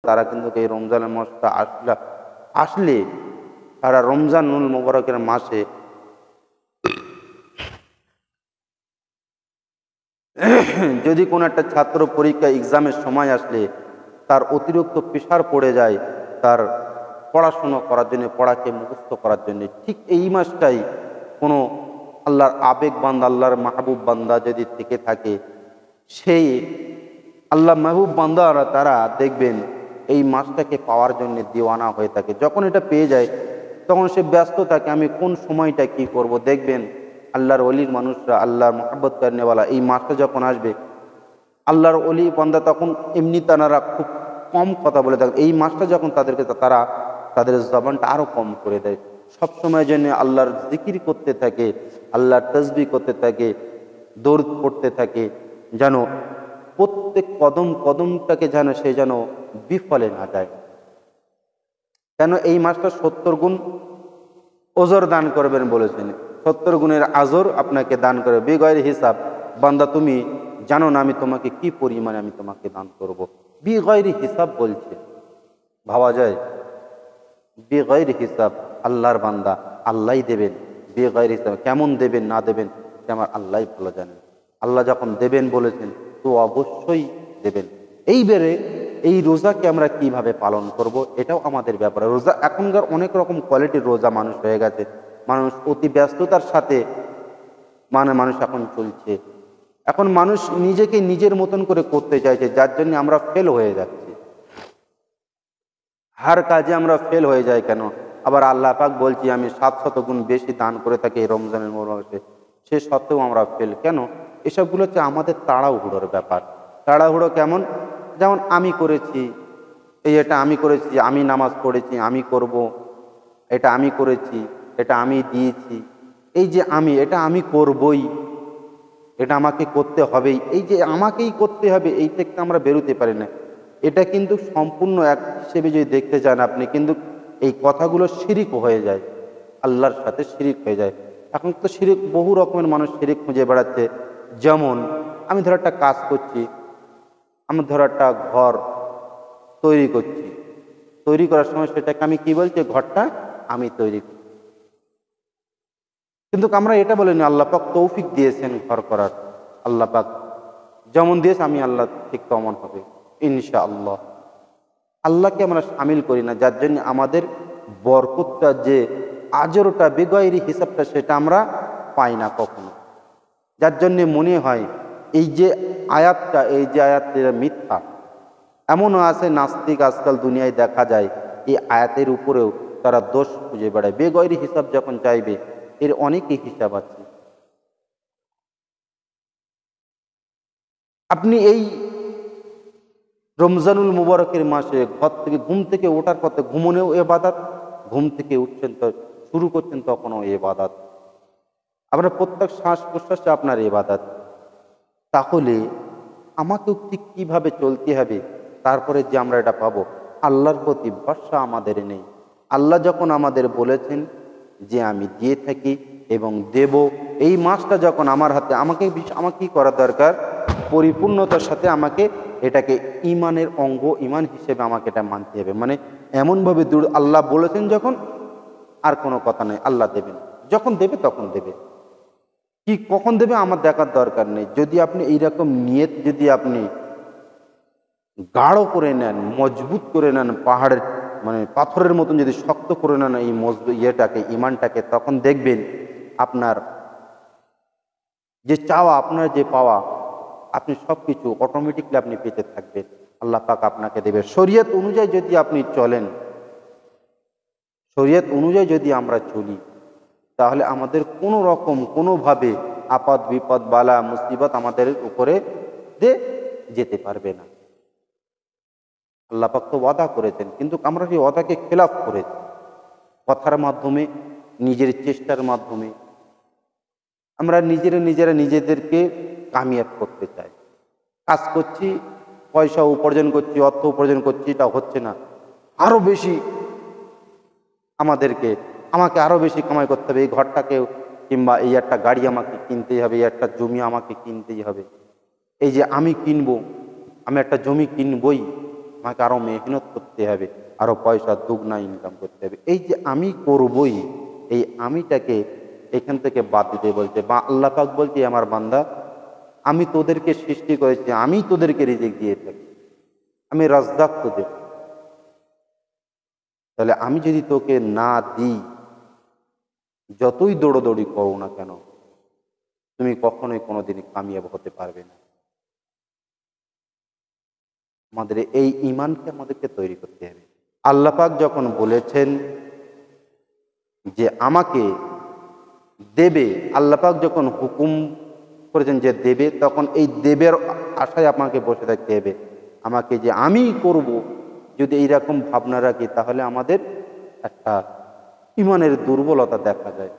তারা কিন্তু এই রমজানের মাসটা আসলে তারা রমজানুল মুবারকের মাসে যদি কোনো একটা ছাত্র পরীক্ষা এক্সামের সময় আসলে তার অতিরিক্ত প্রেশার পড়ে যায় তার পড়াশুনো করার জন্য, পড়াকে মুখস্থ করার জন্য, ঠিক এই মাসটাই কোনো আল্লাহর আবেগ বান্দা, আল্লাহর মাহবুব বান্দা যদি থেকে থাকে, সেই আল্লাহ মাহবুব বান্দারা তারা দেখবেন এই মাসটাকে পাওয়ার জন্য দিওয়ানা হয়ে থাকে। যখন এটা পেয়ে যায় তখন সে ব্যস্ত থাকে, আমি কোন সময়টা কি করব। দেখবেন আল্লাহর অলির মানুষরা, আল্লাহর মহব্বত করনেওয়ালা, এই মাসটা যখন আসবে আল্লাহর অলি বান্দা তখন এমনি তারা খুব কম কথা বলে থাকে। এই মাসটা যখন তাদেরকে তারা তাদের জবানটা আরও কম করে দেয়, সবসময়ের জন্য আল্লাহর জিকির করতে থাকে, আল্লাহর তসবিহ করতে থাকে, দরুদ পড়তে থাকে, যেন প্রত্যেক কদম কদমটাকে যেন সে যেন বিফলে না যায়। কেন এই মাসটা 70 গুণ ওজর দান করবেন বলেছেন, 70 গুণের আজর আপনাকে দান করবে বেগয়ের হিসাব। বান্দা তুমি জানো না আমি তোমাকে কি পরিমাণে আমি তোমাকে দান করব। বেগয়ের হিসাব বলছে, ভাবা যায়? বেগয়ের হিসাব আল্লাহর বান্দা, আল্লাহই দেবেন। বেগয়ের হিসাব কেমন দেবেন না দেবেন সে আমার আল্লাহই ভালো জানেন। আল্লাহ যখন দেবেন বলেছেন তো অবশ্যই দেবেন। এইবারে এই রোজাকে আমরা কিভাবে পালন করব এটাও আমাদের ব্যাপার। রোজা এখনকার অনেক রকম কোয়ালিটির রোজা মানুষ হয়ে গেছে, মানুষ অতি ব্যস্ততার সাথে মানুষ এখন চলছে। এখন মানুষ নিজেকে নিজের মতন করে করতে চাইছে, যার জন্য আমরা ফেল হয়ে যাচ্ছি। হার কাজে আমরা ফেল হয়ে যাই কেন? আবার আল্লাহ পাক বলছি আমি 700 গুণ বেশি দান করে থাকি এই রমজানের মাসে, সে সত্ত্বেও আমরা ফেল কেন? এসবগুলো হচ্ছে আমাদের তাড়াহুড়োর ব্যাপার। তাড়াহুড়ো কেমন? যেমন আমি করেছি, এটা আমি করেছি, আমি নামাজ পড়েছি, আমি করব, এটা আমি করেছি, এটা আমি দিয়েছি, এই যে আমি, এটা আমি করবই, এটা আমাকে করতে হবেই, এই যে আমাকেই করতে হবে, এই থেকে আমরা বেরোতে পারি না। এটা কিন্তু সম্পূর্ণ এক হিসেবে যদি দেখতে চান আপনি, কিন্তু এই কথাগুলো শিরিক হয়ে যায়, আল্লাহর সাথে শিরিক হয়ে যায়। এখন তো শিরিক বহু রকমের মানুষ শিরিক খুঁজে বেড়াচ্ছে। যেমন আমি ধরো একটা কাজ করছি, আমি ধরো একটা ঘর তৈরি করছি, তৈরি করার সময় সেটাকে আমি কি বলছি, ঘরটা আমি তৈরি করছি, কিন্তু আমরা এটা বলিনি আল্লাহ পাক তৌফিক দিয়েছেন ঘর করার। আল্লাহ পাক যেমন দিয়েছে আমি আল্লাহ ঠিক তেমন হবে ইনশাআল্লাহ। আল্লাহকে আমরা শামিল করি না, যার জন্য আমাদের বরকতটা যে আজরটা বেগয়েরি হিসাবটা সেটা আমরা পাই না কখনো। যার জন্যে মনে হয় এই যে আয়াতটা, এই যে আয়াতটা মিথ্যা। এমনও আছে নাস্তিক আজকাল দুনিয়ায় দেখা যায় এই আয়াতের উপরেও তারা দোষ খুঁজে বেড়ায়। বেগয়েরি হিসাব যখন চাইবে এর অনেকই হিসাব আছে। আপনি এই রমজানুল মুবারকের মাসে ঘর থেকে ঘুম থেকে ওঠার পথে ঘুমনেও এবাদত, ঘুম থেকে উঠছেন তো শুরু করছেন তখনও এবাদত, আপনার প্রত্যেক শ্বাস প্রশ্বাসে আপনার এবাদত। তাহলে আমাকেও ঠিক কীভাবে চলতে হবে, তারপরে যে আমরা এটা পাবো? আল্লাহর প্রতি ভরসা আমাদের নেই। আল্লাহ যখন আমাদের বলেছেন যে আমি দিয়ে থাকি এবং দেব, এই মাসটা যখন আমার হাতে, আমাকে কি করা দরকার? পরিপূর্ণতার সাথে আমাকে এটাকে ইমানের অঙ্গ, ইমান হিসেবে আমাকে এটা মানতে হবে। মানে এমনভাবে আল্লাহ বলেছেন যখন, আর কোনো কথা নেই, আল্লাহ দেবেন, যখন দেবে তখন দেবে। কি কখন দেবে আমার দেখার দরকার নেই। যদি আপনি এইরকম নিয়ত যদি আপনি গাঢ় করে নেন, মজবুত করে নেন, পাহাড়ের মানে পাথরের মতন যদি শক্ত করে নেন এই ইয়েটাকে, ইমানটাকে, তখন দেখবেন আপনার যে চাওয়া, আপনার যে পাওয়া, আপনি সব কিছু অটোমেটিকলি আপনি পেতে থাকবেন। আল্লাহ পাক আপনাকে দেবে। শরীয়ত অনুযায়ী যদি আপনি চলেন, শরীয়ত অনুযায়ী যদি আমরা চলি, তাহলে আমাদের কোনো রকম কোনোভাবে আপদ বিপদ বালা মুসিবত আমাদের উপরে যেতে পারবে না। আল্লাহ পাক তো ওয়াদা করেছেন, কিন্তু আমরা সেই ওয়াদাকে খেলাফ করেছি কথার মাধ্যমে, নিজের চেষ্টার মাধ্যমে। আমরা নিজেদেরকে কামিয়াব করতে চাই। কাজ করছি, পয়সা উপার্জন করছি, অর্থ উপার্জন করছি, এটা হচ্ছে না, আরও বেশি আমাকে আরও বেশি কামাই করতে হবে, এই ঘরটাকেও, কিংবা এই একটা গাড়ি আমাকে কিনতেই হবে, এই একটা জমি আমাকে কিনতেই হবে। এই যে আমি কিনবো, আমি একটা জমি কিনবই, আমাকে আরও মেহনত করতে হবে, আরও পয়সা দুগুনা ইনকাম করতে হবে। এই যে আমি করবই, এই আমিটাকে এখান থেকে বাদ দিতে বলছে, বা আল্লাহ পাক বলছে, আমার বান্দা আমি তোদেরকে সৃষ্টি করেছি, আমি তোদেরকে রিজিক দিয়ে থাকি, আমি রাজ্জাক তোদের। তাহলে আমি যদি তোকে না দিই, যতই দৌড়োদৌড়ি করো না কেন, তুমি কখনোই কোনোদিনই কামিয়াব হতে পারবে না। আমাদের এই ঈমানকে আমাদেরকে তৈরি করতে হবে। আল্লাহ পাক যখন বলেছেন যে আমাকে দেবে, আল্লাহ পাক যখন হুকুম করেছেন যে দেবে, তখন এই দেবের আশায় আমাকে বসে থাকতে হবে। আমাকে যে আমি করব, যদি এইরকম ভাবনা রাখি, তাহলে আমাদের একটা ঈমানের দুর্বলতা দেখা যায়।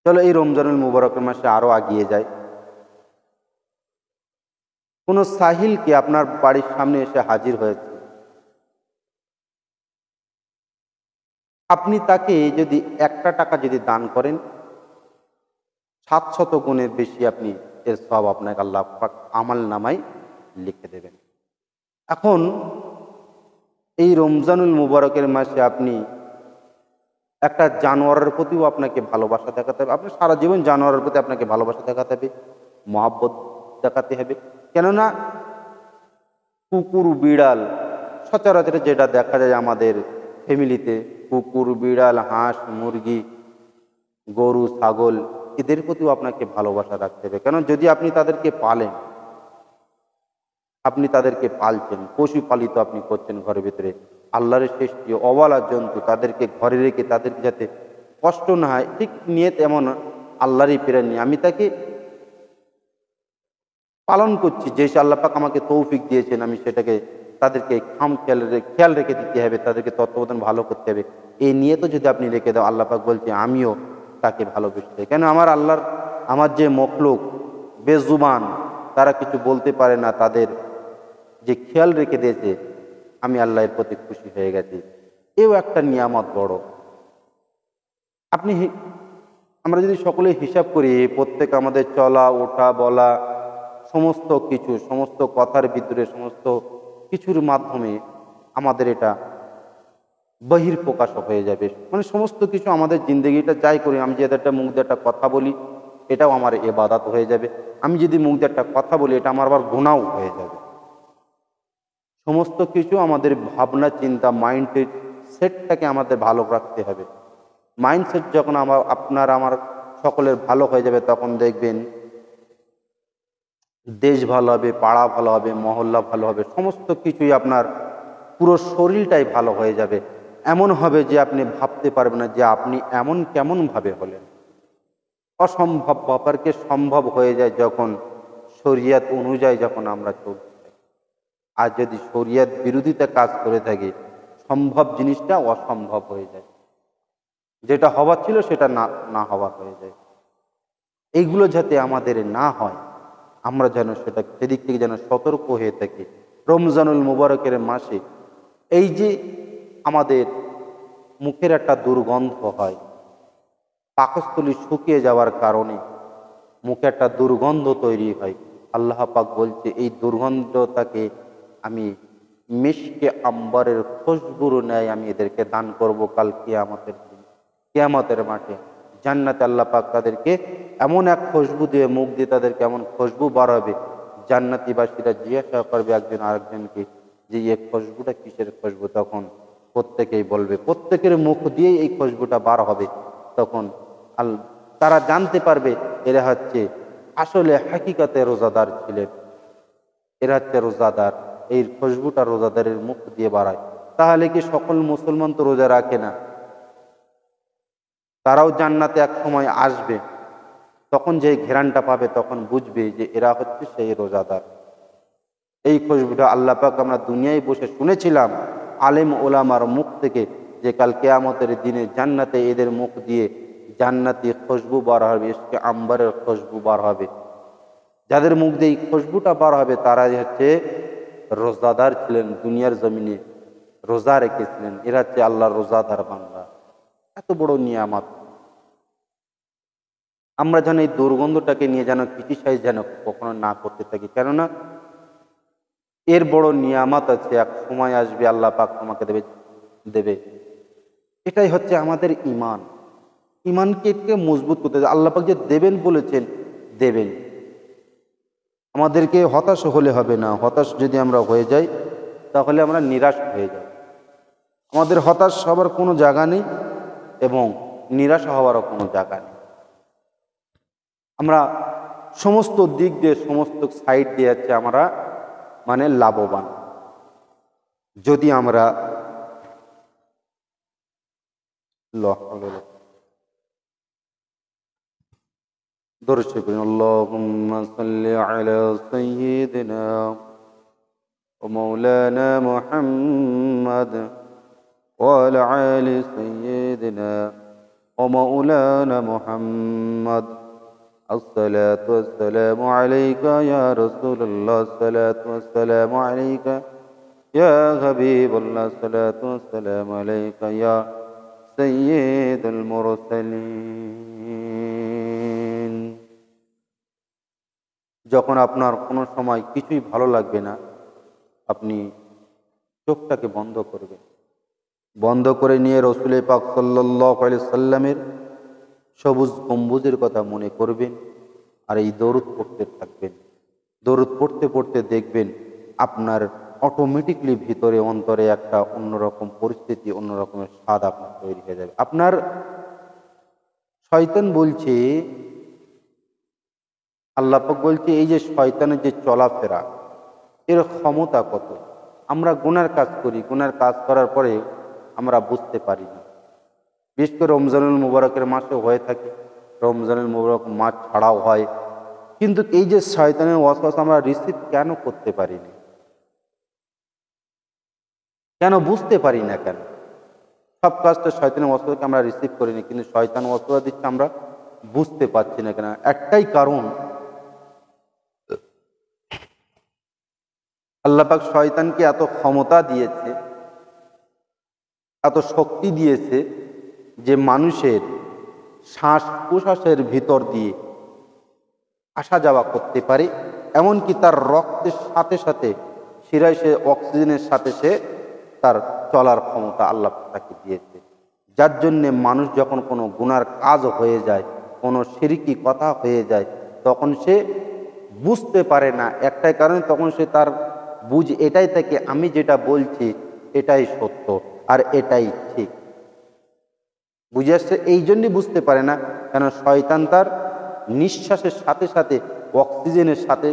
চলো এই রমজানুল মুবারকের মাসে আরো আগিয়ে যায়। কোন সাহিলকে আপনার বাড়ির সামনে এসে হাজির হয়েছে, আপনি তাকে যদি 1টা টাকা যদি দান করেন, 700 গুণের বেশি আপনি এর সওয়াব আপনাকে আল্লাহ পাক আমল নামায় লিখে দেবেন। এখন এই রমজানুল মুবারকের মাসে আপনি একটা জানোয়ারের প্রতিও আপনাকে ভালোবাসা দেখাতে হবে। আপনার সারা জীবন জানোয়ারের প্রতি আপনাকে ভালোবাসা দেখাতে হবে, মহব্বত দেখাতে হবে। কেননা কুকুর বিড়াল সচরাচর যেটা দেখা যায় আমাদের ফ্যামিলিতে, কুকুর বিড়াল হাঁস মুরগি গরু ছাগল, এদের প্রতিও আপনাকে ভালোবাসা রাখতে হবে। কেন, যদি আপনি তাদেরকে পালেন, আপনি তাদেরকে পালছেন, পশুপালিত আপনি করছেন ঘরের ভিতরে, আল্লাহর সৃষ্টি অবলা জন্তু, তাদেরকে ঘরে রেখে তাদেরকে যাতে কষ্ট না হয়, ঠিক নিয়ে তেমন আল্লাহরই প্রেরণা, আমি তাকে পালন করছি। যে আল্লাহ পাক আমাকে তৌফিক দিয়েছেন, আমি সেটাকে তাদেরকে খেয়াল রেখে দিতে হবে, তাদেরকে তত্ত্বাবধান ভালো করতে হবে। এই নিয়ে তো যদি আপনি রেখে দাও, আল্লাহ পাক বলছে আমিও তাকে ভালোবেসে দেয়। কেন, আমার যে মখলুক বেজুবান, তারা কিছু বলতে পারে না, তাদের যে খেয়াল রেখে দিয়েছে, আমি আল্লাহর প্রতি খুশি হয়ে গেছি। এও একটা নিয়ামত বড়। আমরা যদি সকলে হিসাব করি, প্রত্যেক আমাদের চলা ওঠা বলা সমস্ত কিছু, সমস্ত কথার ভিতরে, সমস্ত কিছুর মাধ্যমে আমাদের এটা বহির্প্রকাশ হয়ে যাবে। মানে সমস্ত কিছু আমাদের জিন্দগিটা যাই করি, আমি যদি একটা মুখ দিয়ে একটা কথা বলি, এটাও আমার ইবাদত হয়ে যাবে। আমি যদি মুখ দিয়ে একটা কথা বলি, এটা আমার আবার গুনাহ হয়ে যাবে। সমস্ত কিছু আমাদের ভাবনা চিন্তা, মাইন্ড সেটটাকে আমাদের ভালো রাখতে হবে। মাইন্ডসেট যখন আপনার আমার সকলের ভালো হয়ে যাবে, তখন দেখবেন দেশ ভালো হবে, পাড়া ভালো হবে, মহল্লা ভালো হবে, সমস্ত কিছুই আপনার পুরো শরীরটাই ভালো হয়ে যাবে। এমন হবে যে আপনি ভাবতে পারবেন না যে আপনি এমন কেমনভাবে হলেন। অসম্ভব ব্যাপারকে সম্ভব হয়ে যায় যখন শরিয়ত অনুযায়ী যখন আমরা চলতে থাকি। আর যদি শরিয়ত বিরোধিতা কাজ করে থাকি, সম্ভব জিনিসটা অসম্ভব হয়ে যায়, যেটা হওয়ার ছিল সেটা না না হওয়া হয়ে যায়। এইগুলো যাতে আমাদের না হয়, আমরা যেন সেদিক থেকে যেন সতর্ক হয়ে থাকি। রমজানুল মুবারকের মাসে এই যে আমাদের মুখের একটা দুর্গন্ধ হয়, পাকস্থলী শুকিয়ে যাওয়ার কারণে মুখে একটা দুর্গন্ধ তৈরি হয়, আল্লাহ পাক বলছে এই দুর্গন্ধটাকে আমি মিশকে আম্বারের খুশবুর ন্যায় আমি এদেরকে দান করব কাল কিয়ামতের দিন, কিয়ামতের মাঠে জান্নাতে। আল্লাহ পাক তাদেরকে এমন এক খুশবু দিয়ে, মুখ দিয়ে তাদেরকে এমন খুশবু বার হবে, জান্নাতিবাসীরা জিজ্ঞাসা করবে একজন আরেকজনকে যে এই খুশবুটা কিসের খুশবু? তখন প্রত্যেকেই বলবে, প্রত্যেকের মুখ দিয়েই এই খুশবুটা বার হবে। তখন তারা জানতে পারবে এরা হচ্ছে আসলে হাকিকাতে রোজাদার ছিলেন, এরা হচ্ছে রোজাদার। এই খুশবুটা রোজাদারের মুখ দিয়ে বাড়ায়। তাহলে কি সকল মুসলমান তো রোজা রাখে না? তারাও জান্নাতে এক সময় আসবে, তখন যে ঘেরানটা পাবে তখন বুঝবে যে এরা হচ্ছে সেই রোজাদার। এই খুশবুটা আল্লাহ পাক আমরা দুনিয়ায় বসে শুনেছিলাম আলেম ওলামার মুখ থেকে, যে কাল কিয়ামতের দিনে জান্নাতে এদের মুখ দিয়ে জান্নাতি খুশবু বার হবে, ইশকে আম্বারের খুশবু বার হবে। যাদের মুখ দিয়ে এই খুশবুটা বার হবে তারাই হচ্ছে রোজাদার ছিলেন, দুনিয়ার জমিনে রোজা রেখেছিলেন, এরা হচ্ছে আল্লাহর রোজাদার বান্দা। এত বড় নিয়ামত। আমরা যেন এই দুর্গন্ধটাকে নিয়ে যেন ক্রিটিসাইজ যেন কখনো না করতে থাকি। কেননা এর বড় নিয়ামত আছে, এক সময় আসবে আল্লাহ পাক তোমাকে দেবে। এটাই হচ্ছে আমাদের ইমান। ইমানকে একটু মজবুত করতে হবে। আল্লাহ পাক যে দেবেন বলেছেন, দেবেন। আমাদেরকে হতাশ হলে হবে না। হতাশ যদি আমরা হয়ে যাই তাহলে আমরা নিরাশ হয়ে যাই। আমাদের হতাশ হওয়ার কোনো জায়গা নেই এবং নিরাশ হওয়ারও কোনো জায়গা নেই। আমরা সমস্ত দিক দিয়ে, সমস্ত সাইড দিয়ে যাচ্ছে আমরা মানে লাভবান, যদি আমরা দরুদ শরীফ পড়ি। আল্লাহুম্মা সাল্লি আলা সাইয়্যিদিনা ওয়া মাওলানা মুহাম্মাদ ওয়া আলা আলি সাইয়্যিদিনা ওয়া মাওলানা মুহাম্মাদ। الصلاة والسلام عليك يا رسول الله، الصلاة والسلام عليك يا حبيب الله، الصلاة والسلام عليك يا سيد المرسلين। যখন আপনার কোনো সময় কিছুই ভালো লাগবে না, আপনি চোখটাকে বন্ধ করবেন। বন্ধ করে নিয়ে রসুল পাক সাল্লাল্লাহু আলাইহি সাল্লামের সবুজ গম্বুজের কথা মনে করবেন আর এই দরুদ পড়তে থাকবেন। দরুদ পড়তে পড়তে দেখবেন আপনার অটোমেটিকলি ভিতরে অন্তরে একটা অন্যরকম পরিস্থিতি, অন্যরকমের স্বাদ আপনার তৈরি হয়ে যাবে। আপনার শয়তান বলছে, আল্লাহ পাক বলছে, এই যে শয়তানের যে চলাফেরা, এর ক্ষমতা কত। আমরা গুনার কাজ করি, গুনার কাজ করার পরে আমরা বুঝতে পারি না। বিশেষ করে রমজানুল মুবারকের মাসে হয়ে থাকে, রমজানুল মুবারক মাস ছাড়াও হয়, কিন্তু এই যে শয়তানের ওয়াসওয়াসা আমরা রিসিভ কেন করতে পারি না, কেন বুঝতে পারি না, কেন সব কাজটা শয়তানের ওয়াসওয়াসাকে আমরা রিসিভ করিনি, কিন্তু শয়তান ওয়াসওয়াসা দিচ্ছে আমরা বুঝতে পারছি না কেন? একটাই কারণ, আল্লাহ পাক শয়তানকে এত ক্ষমতা দিয়েছে, এত শক্তি দিয়েছে যে মানুষের শ্বাস প্রশ্বাসের ভিতর দিয়ে আসা যাওয়া করতে পারে, এমনকি তার রক্তের সাথে সাথে শিরায় সে অক্সিজেনের সাথে সে তার চলার ক্ষমতা আল্লাহ তাকে দিয়েছে। যার জন্যে মানুষ যখন কোনো গুনার কাজ হয়ে যায়, কোনো শিরকি কথা হয়ে যায়, তখন সে বুঝতে পারে না। একটাই কারণে, তখন সে তার বুঝ এটাই থাকে, আমি যেটা বলছি এটাই সত্য আর এটাই ঠিক। বুঝে আসছে? এই জন্যই বুঝতে পারে না, কেন শয়তান তার নিঃশ্বাসের সাথে সাথে অক্সিজেনের সাথে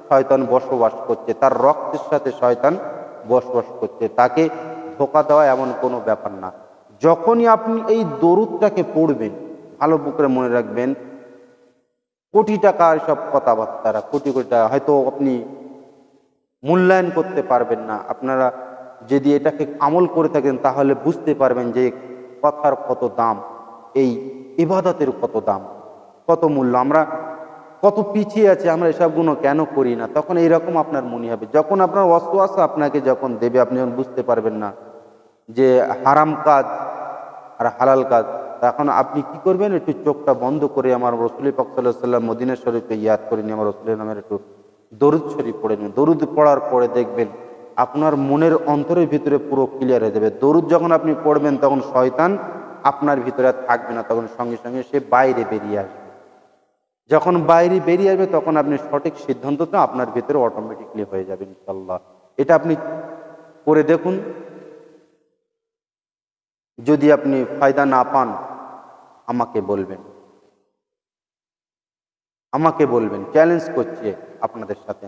শয়তান বসবাস করছে, তার রক্তের সাথে শয়তান বসবাস করছে। তাকে ধোঁকা দেওয়া এমন কোনো ব্যাপার না। যখনই আপনি এই দরুদটাকে পড়বেন, ভালো করে মনে রাখবেন, কোটি টাকার সব কথাবার্তারা, কোটি কোটি টাকা হয়তো আপনি মূল্যায়ন করতে পারবেন না। আপনারা যদি এটাকে আমল করে থাকেন তাহলে বুঝতে পারবেন যে কথার কত দাম, এই ইবাদতের কত দাম, কত মূল্য। আমরা কত পিছিয়ে আছি, আমরা এসবগুলো কেন করি না? তখন এইরকম আপনার মনে হবে। যখন আপনার ওয়াসওয়াসা আপনাকে যখন দেবে, আপনি যখন বুঝতে পারবেন না যে হারাম কাজ আর হালাল কাজ, তখন আপনি কি করবেন? একটু চোখটা বন্ধ করে আমার রসুল পাক সাল্লাল্লাহু আলাইহি ওয়াসাল্লাম মদিনা শরীফে ইয়াদ করে নিয়ে আমার রসুলের নামের একটু দরুদ শরীফ পড়ে নিন। দরুদ পড়ার পরে দেখবেন আপনার মনের অন্তরের ভিতরে পুরো ক্লিয়ার হয়ে যাবে। দরুদ যখন আপনি পড়বেন তখন শয়তান আপনার ভিতরে থাকবে না, তখন সঙ্গে সঙ্গে সে বাইরে বেরিয়ে আসবে। যখন বাইরে বেরিয়ে আসবে তখন আপনি সঠিক সিদ্ধান্তটা আপনার ভিতরে অটোমেটিকলি হয়ে যাবে ইনশাআল্লাহ। এটা আপনি করে দেখুন। যদি আপনি ফায়দা না পান আমাকে বলবেন, চ্যালেঞ্জ করছে আপনাদের সাথে।